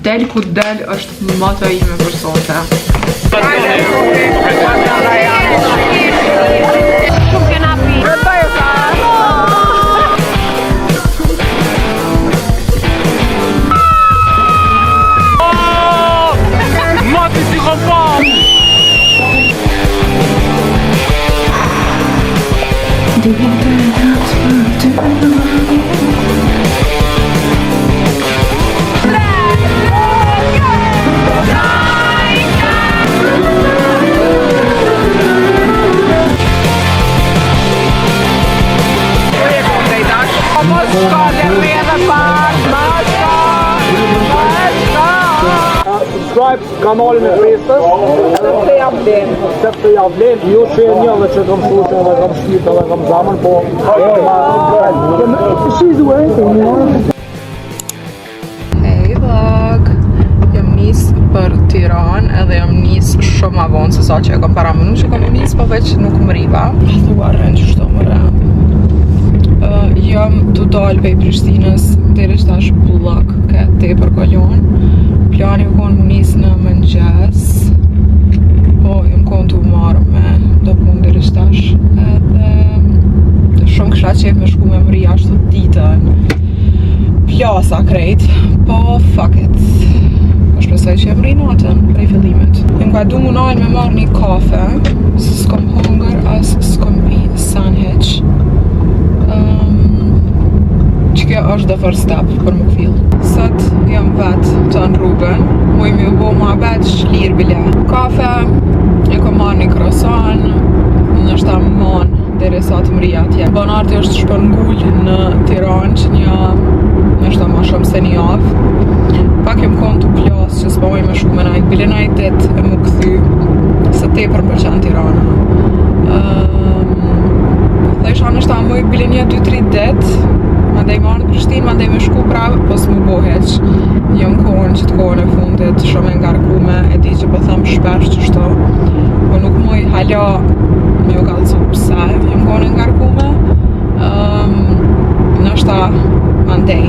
del ku del është moto ime për sonte. Subscribe kanalin e Prestës. Sepse ja vlen, ju që e një dhe që kam shushe dhe kam shqipë dhe kam zamën, po she's waiting. Hey vlog, jam nis për Tiranë edhe jam nis shumë ma vonë se sa që e kam paramenu që kam nis, po veç nuk më riva. Thuarën që shto më rëmë. Jam të dalë pej Prishtinës, deri shtash bullak ke te për kolon. Plani u konë më nisë në mëngjes, po jam konë të marrë me do punë deri shtash edhe shumë kësha qef me shku me mëri ashtu ditën plasa krejt, po fuck it. Po shpresoj që jam ri natën prej fillimit. Jem ka du mu nalë me marrë një kafe, se s'kom hunger as s'kom pi san heq. Që kjo është the first step për më këfil. Sot jam vetë të në rrugën, muj mi u bo ma bet shlirë bile kafe, e kom marrë një croissant, nështë ta mon deri sa të mri atje. Banarti është shpërngull në Tiranë që një nështë ta ma shumë se një javë. Pak jem konë të plasë që s'boj me shku me najt, bile najtet e mu këthy se te për përqen Tirana. Dhe isha nështë ta muj bile një 2-3 det, mandej marrë në Prishtinë, mandej me shku prapë, po s'mu boheq. Jam kohën që të kohën e fundit shumë e ngarkume, e di që po thëmë shpesh që shto, po nuk muj hala me ju kallëcu pse, jam kohën e ngarkume. Nështë mandej,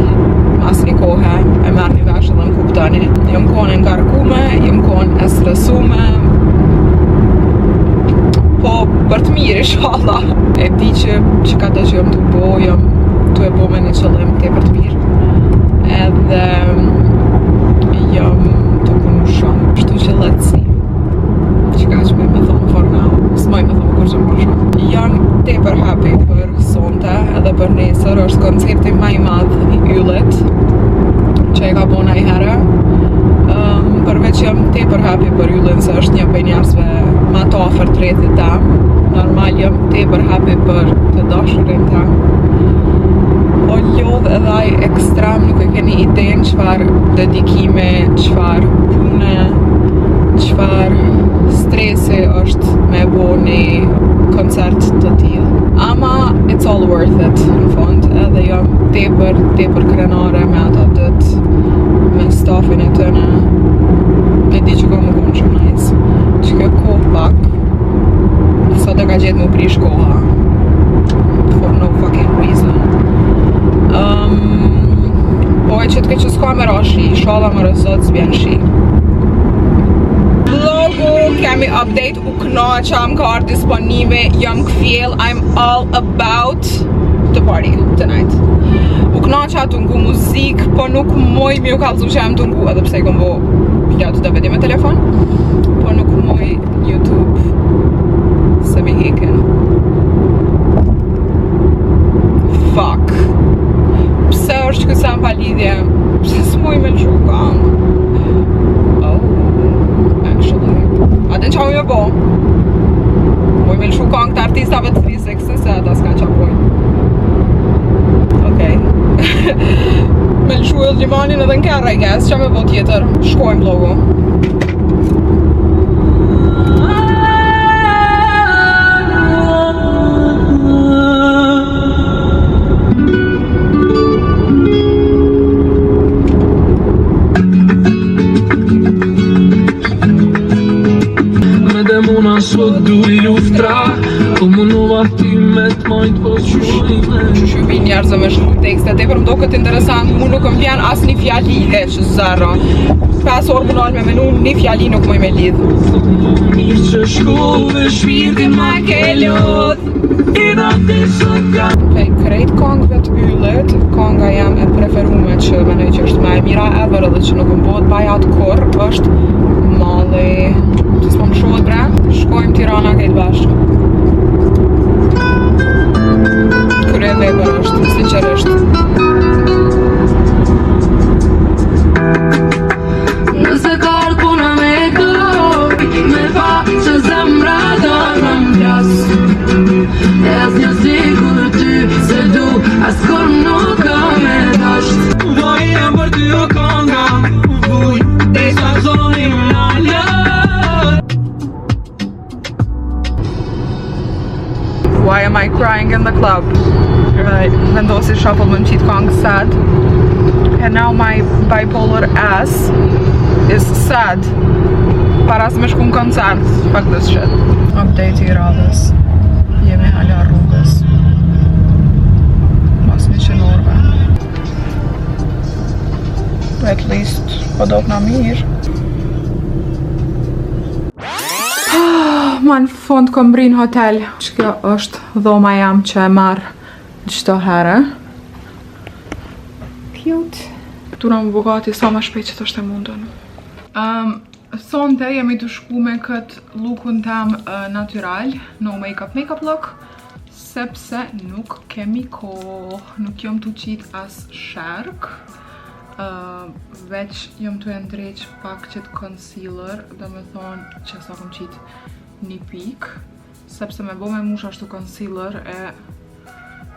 mas një kohë, e merë një vesh edhe më kuptoni. Jam kohën e ngarkume, jam kohën e stresume, po për të mirë, inshallah. E di që ka të që jam të bo, jam të e bo me një qëllim te për të mirë. Edhe jam të punu shumë, shtu që let's see. Që ka që me thonë for now, s'moj me thonë kur që më shumë. Jam te për happy për sonte edhe për nesër, është koncepti maj madh i yllit që e ka bo naj herë. Përveç jam te për happy për yllin se është një për njerësve ma të ofër të rrethit tem. Normal jam te për happy për të dashurin tem. O lodh edhe aj ekstrem, nuk e keni idenë qfar dedikime, qfar pune, qfar stresi është me bo një koncert të tillë. Ama it's all worth it në fund, edhe jam tepër krenare me ata dët, me stafin e tëne. E di që ka më konë shumë nice, që kjo kohë pak, sot e ka gjetë më prish koha, for no fucking reason. Po e që të ke që s'ka me rashi, shala më rëzot s'bjen shi. Vlogu, kemi update, u kënaqa, më ka ardhë disponime, jam këfjell, I'm all about the party tonight. U kënaqa të ngu muzik, po nuk moj mi u kalëzu që jam të ngu, edhe pse i kom bo pjatë të vedi me telefon, po nuk moj YouTube se mi heken. Fuck. Pse është që kësa pa lidhje? Pse s'muj me lëshu kong? Oh, actually. A den qa mu me bo? Muj me lëshu kong të artistave të 360 se ata s'ka qa poj. Okej. Me lëshu e limanin edhe në kërra, I guess. Qa me bo tjetër? Shkojmë vlogu. sot du I luftra Po munova ti me t'majt po shujme Që vi njerëzë me shkru tekste tepër më do këtë interesant, mu nuk më vjen as një fjali që zero 5 orë munal me menu, një fjali nuk mëj me lidh. Mirë që shkove shpirti ma ke lot Ida ti sot ka Plej krejt kongëve të yllit, konga jam e preferume që menoj që është më e mira ever edhe që nuk më bëhet bajat kur, është Malli. Që s'po më shohet bre, shkojmë Tirana krejt bashkë. Krye vepër është, sinqerisht. Nëse ka ardhë puna me këp Me pa që zemra do në m'plas E as një sikur ty se du As kur nuk kam e dasht Vaj jam për ty o konga Vuj, dhe sa zonim në lët Why am I crying in the club? Right, vendosi shuffle më në qitë kongë sad. And now my bipolar ass is sad. Para se me shku në koncert. Fuck this shit. Update I radhës. Jemi hala rrugës. Mas 100 orëve. At least, po do t'na mirë. Ma në fund kom brin hotel. Që kjo është dhoma jam që e marrë çdo herë. Cute. Këtura më bugati sa më shpejt që të është e mundën. Sonte jemi të shku me këtë lookun tam natural, no makeup look, sepse nuk kemi kohë, nuk jom të qitë as sherk, veç jom të ndreq pak qëtë concealer, do me thonë që sa kom qitë një pik, sepse me bo me mush ashtu concealer e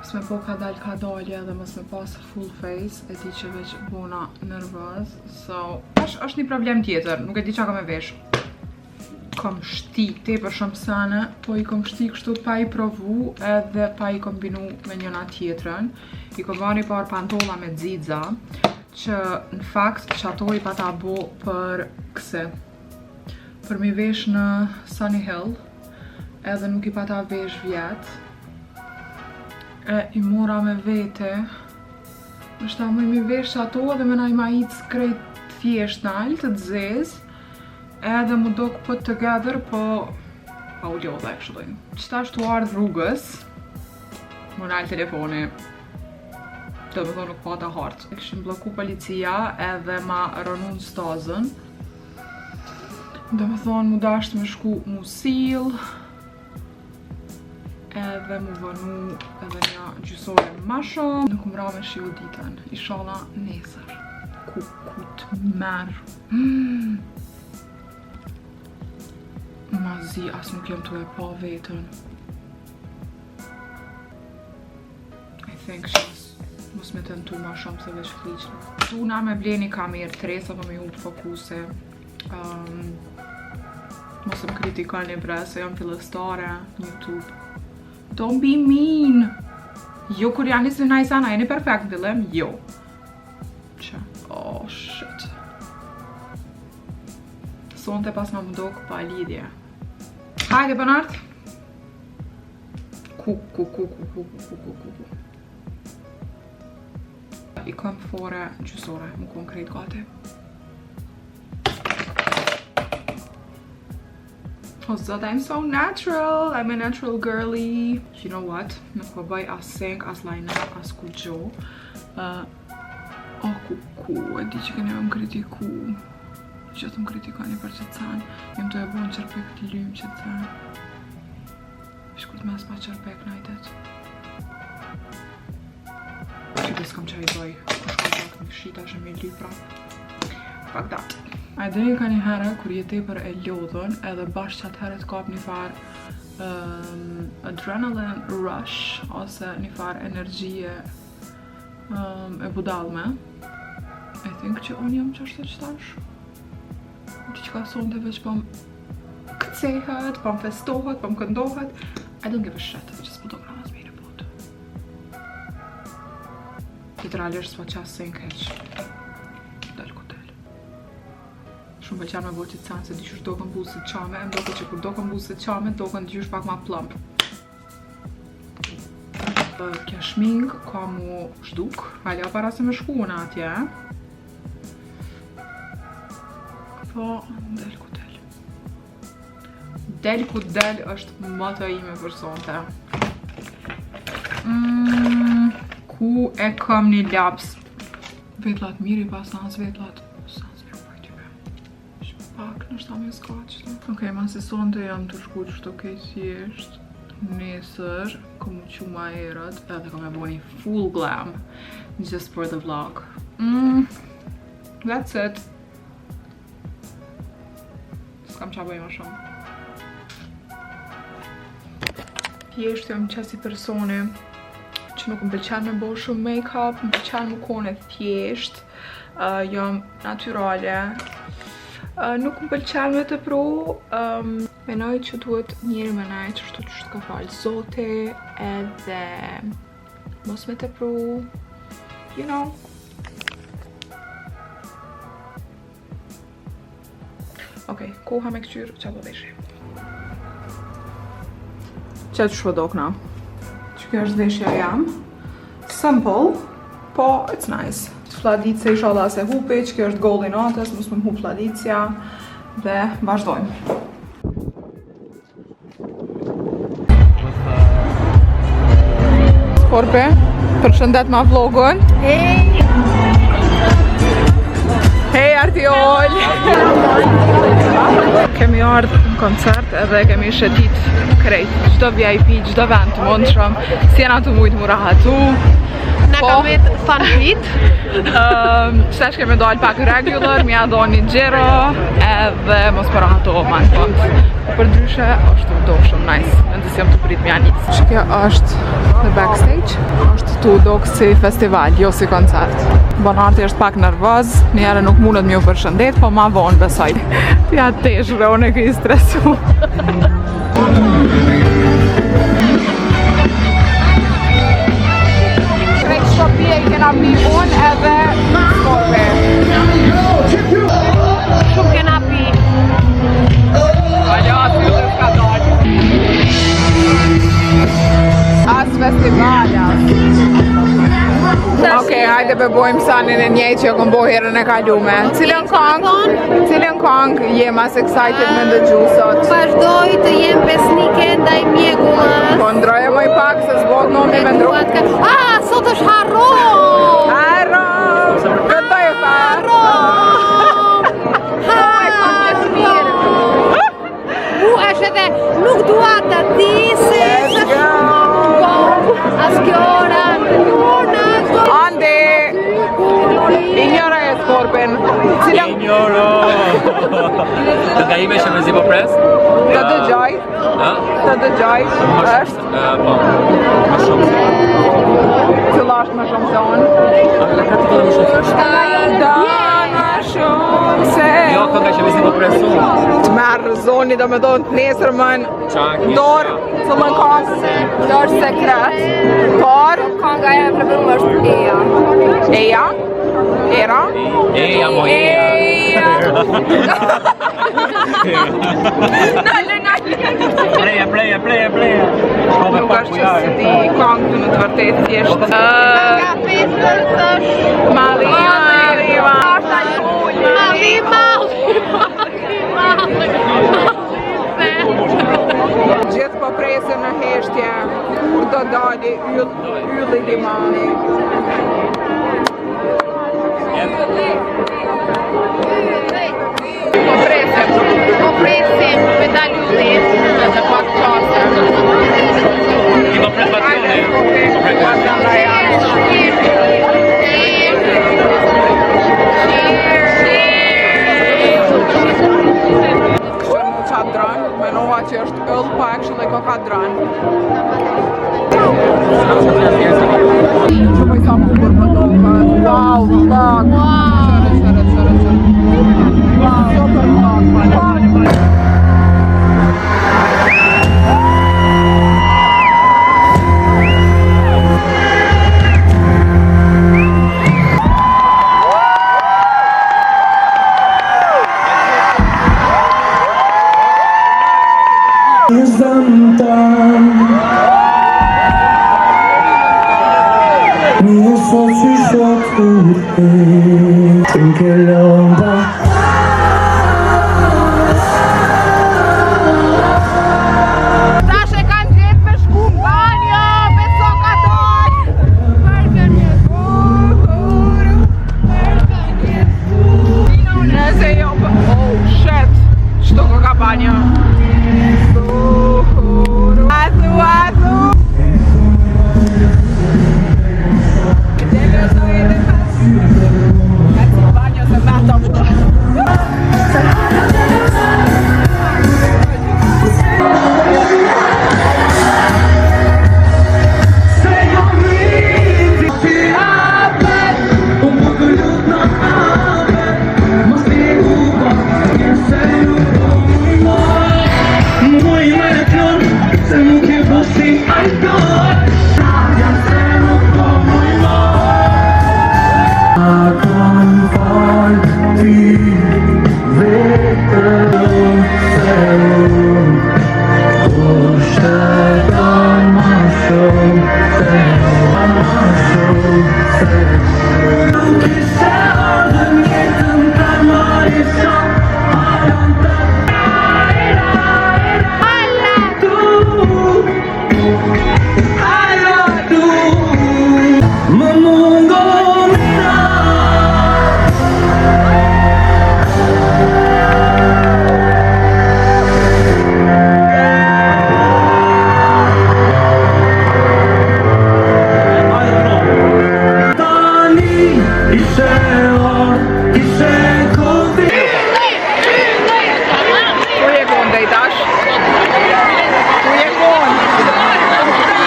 s'me po ka dalje dhe mos me pas full face, e di që veç bona nervöz, so është një problem tjetër, nuk e di qa kam e vesh. Kom shti tepër shumë sene, po I kom shti kështu pa I provu edhe pa I kombinu me njëna tjetrën. I kom bani par pantolla me xixa, që në fakt që ato I pata bo për këse. Për mi vesh në Sunny Hill, edhe nuk I pata vesh vjetë. E I mora me vete është ta më mi vesh ato dhe me na I ma icë krejt thjesht në altë të zez edhe më do put together po pa u ljodha actually. Qëta shtu ardhë rrugës më nalë telefoni do me thonë nuk pata hartë. E këshim bloku policia edhe ma rënun stazën do me thonë mu dasht me shku mu sil edhe mu vënu edhe një gjysore ma shumë. Nuk më ra me shiu ditën, ishala nesër. Ku të merë. Ma zi, as nuk jam të e pa vetën. I think shas, mos me tentu ma shumë se veç fliqnë. Tu na me bleni kamerë 3, sa po me ju të fokuse. Mos më kritikani bre, se jam fillestare në YouTube. Don't be mean! Jo, kur janë nisë në najsana, jeni perfekt në fillim? Jo. Që? Oh, shit. Sonte pas ma më dokë pa lidhje. Hajde, banart! Ku. I kom fore gjysore, më kom krejt gati. Oh zot, I'm so natural. I'm a natural girly. You know what? Nuk po bëj as senk, as liner, as ku gjo. Oh, ku. E di që këne më kritiku. Që të më kritikani për që të canë. Jem të e bon qërpek t'i lymë që të canë. Shkurt mes pa qërpek najtet. Që dis kom që I bëj. Shkurt pak në këshita që me ly prap. Fuck that. A dhe një ka një herë, kur jeti për e lodhën, edhe bashkë qatë herë të kap një farë adrenaline rush, ose një farë energjie e budalme. I think që unë jam që është të qëtash. Që ka sonde veç po më këcehet, po më festohet, po më këndohet. I don't give a shit, just po do kramaz me i repot. Literalisht s'po qasë se në keq. Shumë pëlqen me boqit sen se dyqysh do kën buzë si qame, më doke që kur do kën buzë si qame, do kën dyqysh pak ma plump. Kja shming ka mu shduk, halja para se me shku në atje. Po, del ku del. Del ku del është mata ime për sonte. Ku e kam një laps. Vetlat miri pas nas vetlat. Sans mirë pojtyve. Shumë pak në shta me s'ka qëta. Okej, ma se sonte jam të shku që shto kej thjesht. Nesër, kom u që ma erët, edhe kom e bo një full glam, just for the vlog. That's it. S'kam qa bëj ma shumë. Thjesht jam qasi personi që nuk më pëlqen me bo shumë make-up, më pëlqen më kone thjesht, jam naturale. Nuk më pëlqen me të pru, menoj që duhet njëri me nejtë që shtu që shtë ka falë zote edhe mos me të pru, you know. Okej, koha me këqyrë që po veshje. Që të shvodok na. Që kjo është veshja jam. Simple, po it's nice. Fladice i shala se hupi, që kjo është golli natës, mos më hup fladicja dhe vazhdojmë. Skorpe, përshëndet ma vlogun. Hej! Hej Artiol! Kemi ardhë në koncert edhe kemi shëtit krejt. Gjdo VIP, gjdo vend të mundshëm, si jena të mujtë mu rahatu. Na kam vetë fan fit. Qëtesh kemi dojnë pak regular, mi a dojnë një gjero edhe mos për rahatu ma në fond. Për dryshe, është do shumë nice, nëndës jam të prit mja njës. Që kjo është në backstage, është tu dok si festival, jo si koncert. Banarti është pak nervoz, njëre nuk mundet mju përshëndet, po ma vonë besoj. Tja tesh, bre, unë e këj stresu. Krejt shopie i kena pi unë edhe Skorpe. Shumë kena pi. Ajo, aty dhe s'ka dalë. As festivalja. Okej, hajde bebojmë sanin e njej që jo kom bo herën e kalume. Cilën kong jem as excited me ndëgju sot? Vazhdoj të jem besnike ndaj mjegullës. Po ndroje moj pak se s'bot nomi me ndru. Sot është harro! Harro! Këtoj e fa! Mu është edhe nuk dua të ti se as kjo ora Ande! Ignora e Skorpen. Ignoro! Të nga ime që me zi po pres? Të dëgjoj. Të dëgjoj. është? Po, më shumë se. Cëla është më shumë se unë? Le ka të të më shumë se. Da më shumë se. Jo, kënga që me zi po presu. Të merë zoni do me do të nesër mën Qaki. dorë, cëllën kongë, dorë sekret. Por, konga e preferuar është Eja. Eja, Era, Eja, mo Eja. Pleja. Nuk është që si di kongë të në të vërtet thjesht. Marima. Gjithë po presim në heshtje, kur do dali ylli limani. Po presim me dal ylli, edhe pak qasë. Ti po pres vacione? Menova që është ëll, po actually ka kadran. Që pojë sa bukur për do, wow, vlog. Sërë. Wow, super vlog. Tash e kanë gjetë me shku në banjo, me soka doj. Nëse jo, oh shit, qëto ko ka banjo. Azu. Banjo se me ato.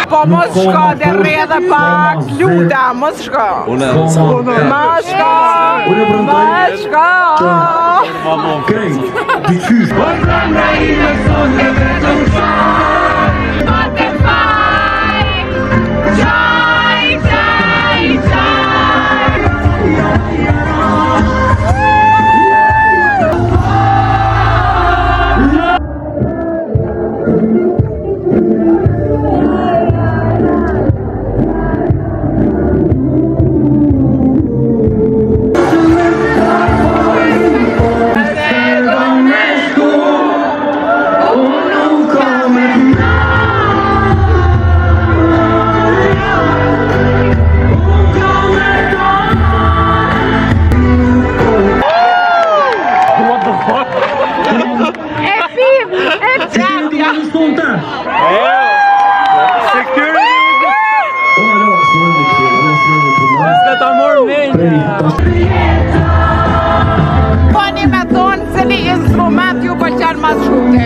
Po mos shko dhe rredhe pak, luta, mos shko. Mos shko. Pani me thonë cili instrument ju pëlqen mas shumë.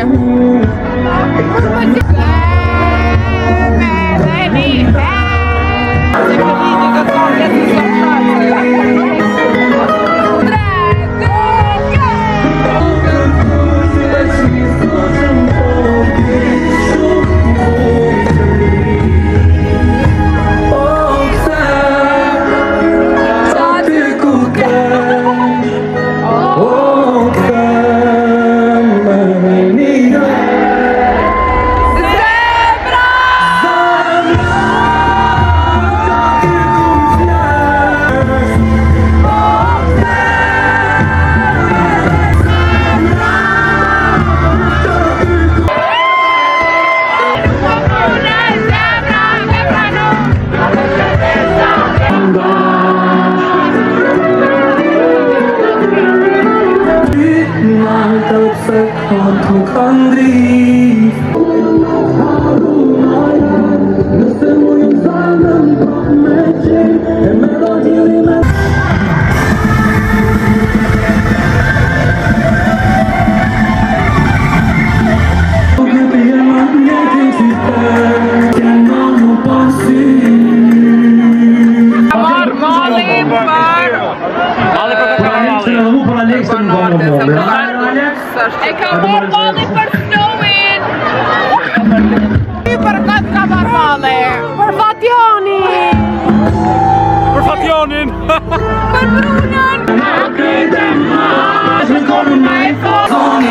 E ka marrë malli për snowin. Për këtë ka marrë malli. Për Fatjoni. Për Fatjonin. Për Brunën. Con un iPhone,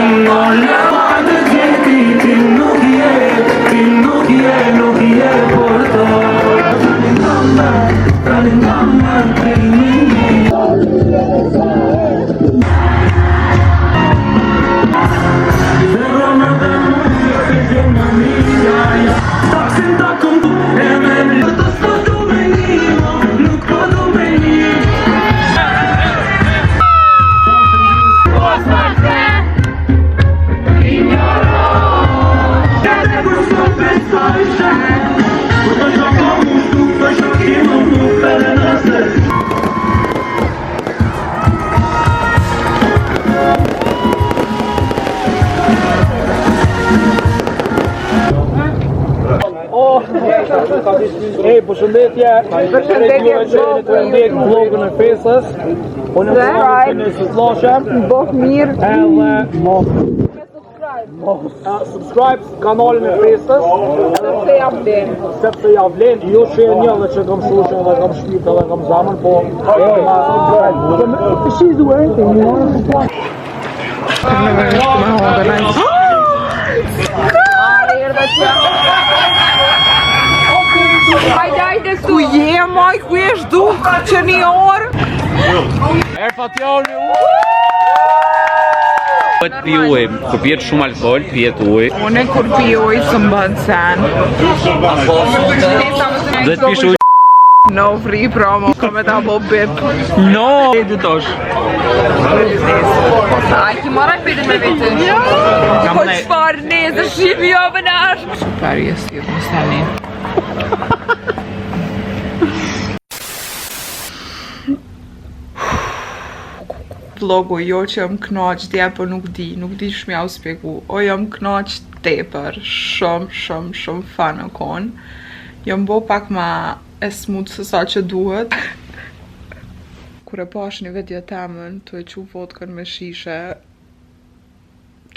përshëndetje. Përshëndetje, të ndjek vlogën e Fesës. Unë jam në Sutllosha. Bëh mirë. Subscribe kanalin e Fesës. Sepse ja vlen. Jo që e një dhe që kam shushën dhe kam shpirtë dhe kam zamën, po she's doing anything. Ku je, maj, ku je shduk që një orë? Fationi. Për pjetë shumë alkohol, pjetë ujë. Une kur pi ujë së mbën sen. Dhe të pish ujë. No free promo, come ta bo bip. No! E dëtosh. A ki marrë piti me vete? Po qëfar nezë, shqimi jo më nashë. Super, jesë ju, më stani. Vlogu jo që jam knaq dje, po nuk di shmja u spjegu. O jam knaq tepër, shumë fan në konë. Jam bo pak ma e smut se sa që duhet. Kur e pash një vetja temën, të e qu vodkën me shishe,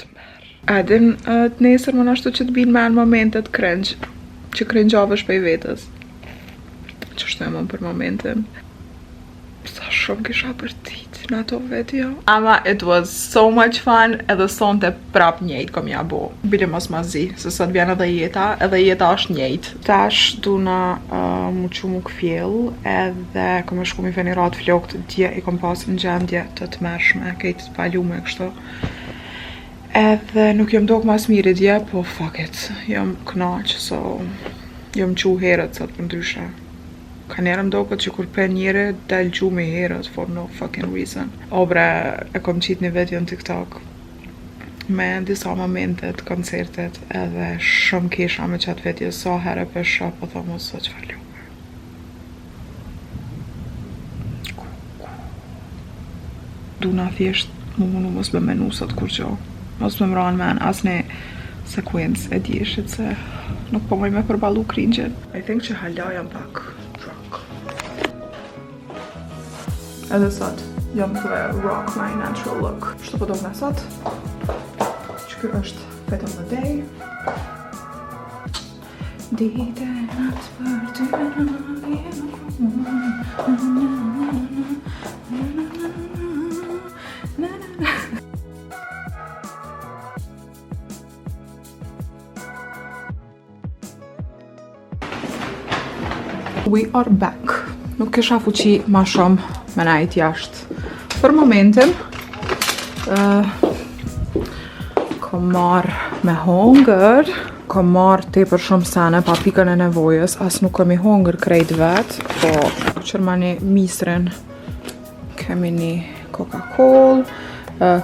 të merë. Edin të nesër më nashtu që të binë me në momentet cringe, që cringeovesh për i vetës. Që shtu e më për momentin. Sa shumë kisha për tit në ato vetja. Ama it was so much fun, edhe sonte prap njejt kom ja bo. Bile mos ma zi, se sot vjen edhe jeta është njejt. Tash du na mu qu mu këfjell, edhe kom e shku mi venirat flokt, dje i kom pas në gjendje të të mërshme, kejt të palume kështu. Edhe nuk jom dok mas miri dje, po fuck it, jom knaq, so jom qu herët sot për ndryshe. Ka njerë më doket që kur pe njëre del gjumë i herët for no fucking reason. O bre, e kom qit një video në TikTok me disa momentet, koncertet, edhe shumë kisha me qatë video, sa herë për shop, po thomë së që farlu. Duna thjesht mu mos me menu sot kur gjo. Mos me mranë men as një sekuencë e djeshit se nuk po moj me përbalu cringe-in. I think që hala jam pak drunk. Edhe sot, jam të rock my natural look. Shto po do me sot, që kjo është Fit on the Day. Dite natë për ty We are back. Nuk kisha fuqi ma shumë me najt jashtë. Për momentin, kom marrë me hongër, kom marrë tepër shumë sene pa pikën e nevojës, as nuk kom i hongër krejt vetë, po qërma një misrin, kemi një Coca-Cola,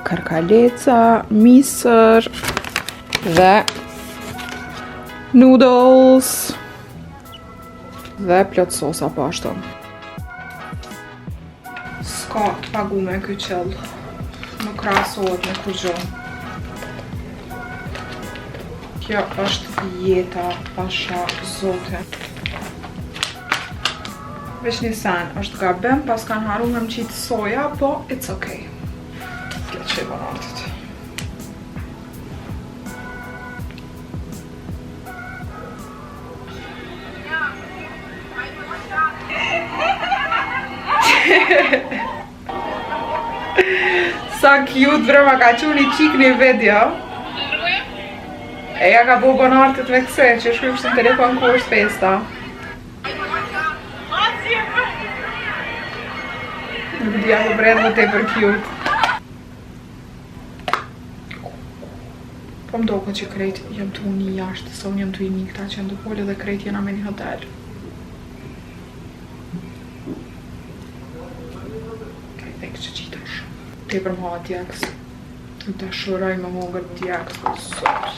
karkaleca, misër dhe noodles dhe plot sosa po ashtu. S'ka pagu me ky qëll, nuk krahasohet me kurgjo. Kjo është jeta pasha zote. Veç një sen është gabim, pas kanë haru me më qitë soja, po it's okay. Kjo që i banartit. Sa cute, bre, ma ka qu një qik një video. E ja ka bo banartit me këse, që shkryp shtë në telefon ku është festa. Nuk dhja ku brend më te për cute. Po më doke që krejt jam të unë një jashtë, sa unë jam të unë një këta që ndu pole dhe krejt jena me një hotel. Te për më ha djeks. Në të shuraj me hongër djeks për sot.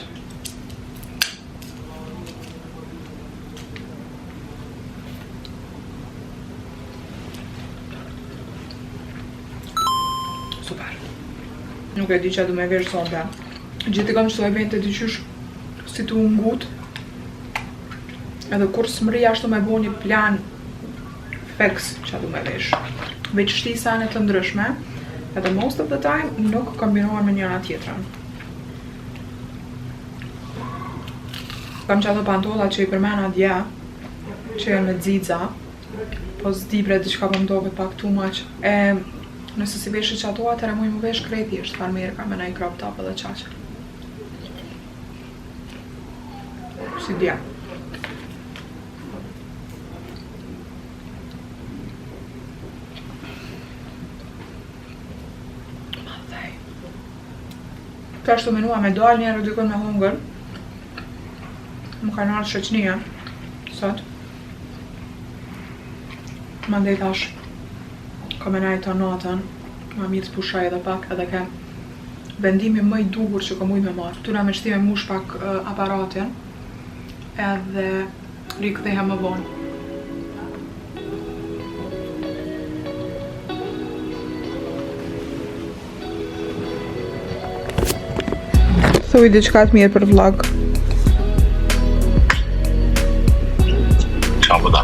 Super. Nuk e di që du me vesh sonde. Gjithë i kam qëto e vend të dyqysh si të ungut. Edhe kur s'mri ashtu me bo një plan fix që du me vesh. Veç shtisane të ndryshme, edhe most of the time nuk kombinohen me njëra tjetrën. Kam që ato pantolla që i përmena dja, që janë me xixa, po s'di bre diçka po m'doket pak too much. Nëse si veshë që ato, atëra muj më vesh krejt thjesht farmerka me naj crop top edhe qaqe. Si dja. Madhej. Ka shtu menua me dal njerë dykon me hungër. Më ka nërë shëqnia, sot. Mandej tash, ka me najtë të natën, ma mirë të pushaj edhe pak, edhe kem vendimi më i duhur që ka muj me marë. Tuna me qëti me mush pak aparatin, edhe rikëtheha më vonë. Thuj diçka të mirë për vlog. Qa po da?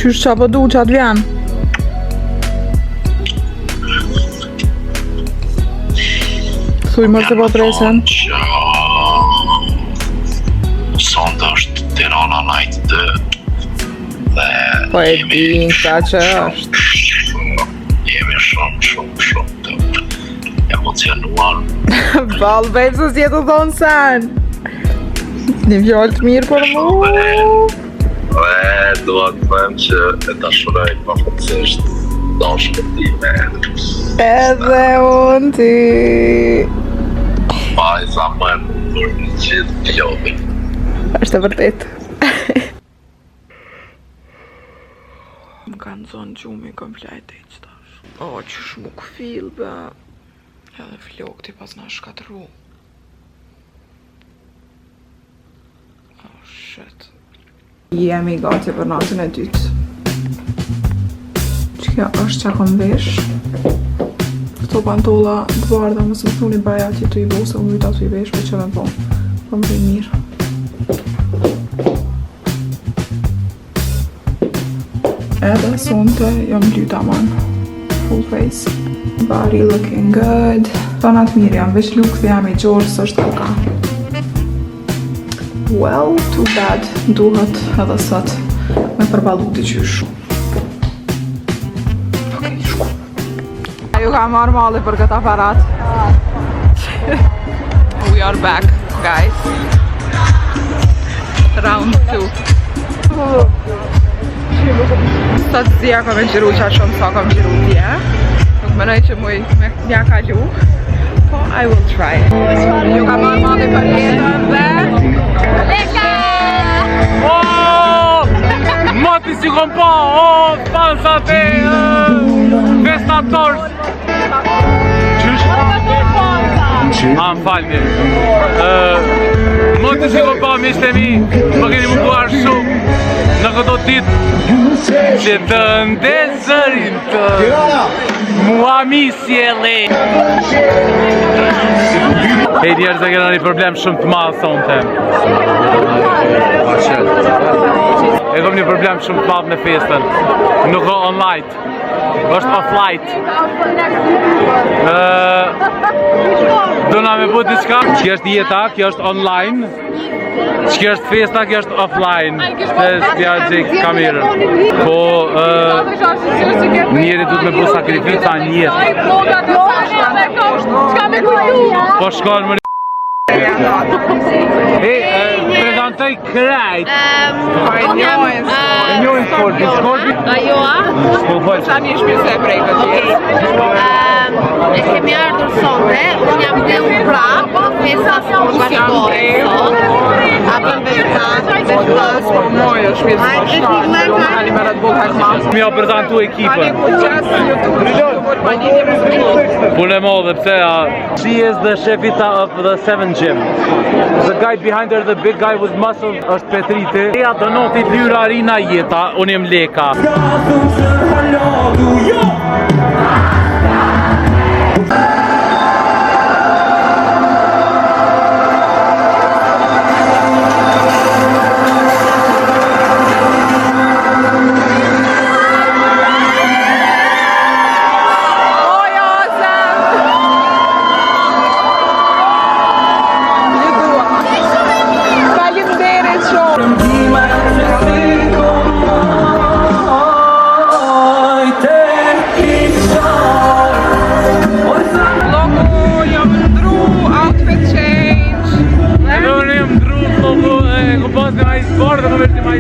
Qysh qa po du, qa të vjen? Thuj mërë të po presen. Sonde është Tirana Night 2 dhe Po e din sa që është. Jemi shumë të emocionuar. Ball, babe, se s'jetë të thonë sen. Një fjallë të mirë për mu. Dua të them që e dashuroj pafëtësisht dashkën time. Edhe unë ty. Vajza më e bukur në gjithë plotin. Është e vërtet. Më kanë zonë gjumi komplet e qëtash. O, që shmu këfil, be. Edhe flok ti pas nga shkatru. Oh, shit. Jemi gati për natën e dytë. Që kjo është që kom vesh. Këto pantolla të bardha mësë më thuni baja ati të i bo, se unë vyta të i vesh, për që me po. Po më bëj mirë. Edhe sonte jam lyta man. Full face. Body looking good. Tonat mirë jam, veç look dhe jam i gjorë së është koka. Well, too bad. Duhet edhe sot me përballu t'i qysh. Okej, shku. Ju ka marrë malli për këtë aparat. We are back, guys. Round 2. Sot zia ka me gjiru qa shumë sa ka me gjiru tje. Nuk menoj që muj me mja ka gju. Po, I will try. Ju ka marrë malli për jetën dhe... Oh! Mati si kom pa! Oh! Fansat e... Festators! Qysh? Më falni. Mati si kom pa, miqtë e mi, më keni munduar shumë në këto ditë që të ndezërin të mua misjele. Hej njerëz, e kena një problem shumë të madh sonte. E kom një problem shumë të madh me festën. Nuk o online, është off-light. Dona me bu diçka, që është jeta, kjo është online. Që është festa, kjo është offline. Shte s'pja gjek kamerën. Po, njeri du të me bu sakrifica në jetë. Po shkon më prezentoj krejt. E njojnë Skorpi. Ajo a? Sa një shpirëse e prej këtë jetë. E kemi ardhur sonte, unë jam dhe unë prapë, festa së më bashkore sot. Apëm veçan, Moj është shpirëse më shkallë. Do më hali me rëtë bukë hakma. Mi o prezentu ekipën. Punë e modhe, pse a? She is the chefita of the 7 Gym. The guy behind her, the big guy with muscle, është Petrite. Eja donotit lyra rina jeta, unë jem leka.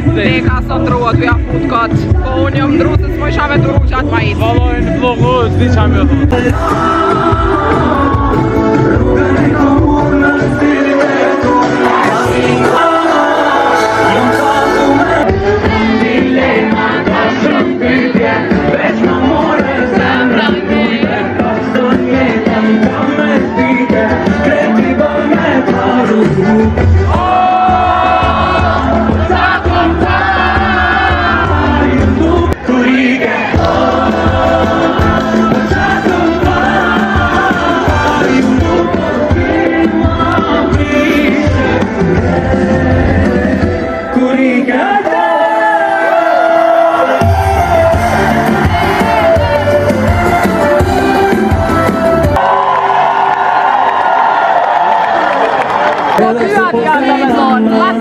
Deka sot ndruhet vja fut kot. Po unë jom ndru se s'mo isha veturu qatë ma isë. Valloj në vlogu, s'di qa më thot. Po tyat janë me thonë, pas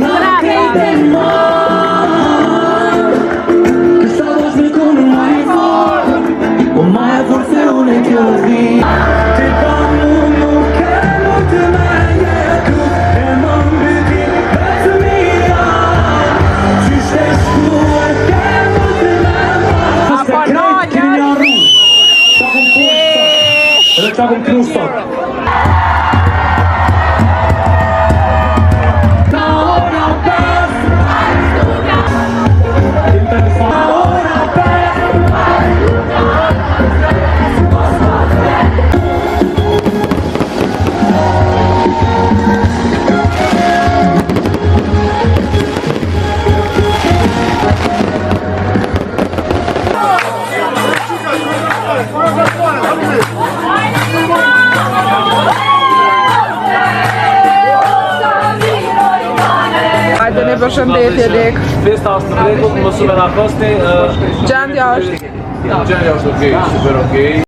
Hajde një përshëndetje lek. Festa është në rregull, mos u na kosti. Gjendja është Gjendja është okej, super okej.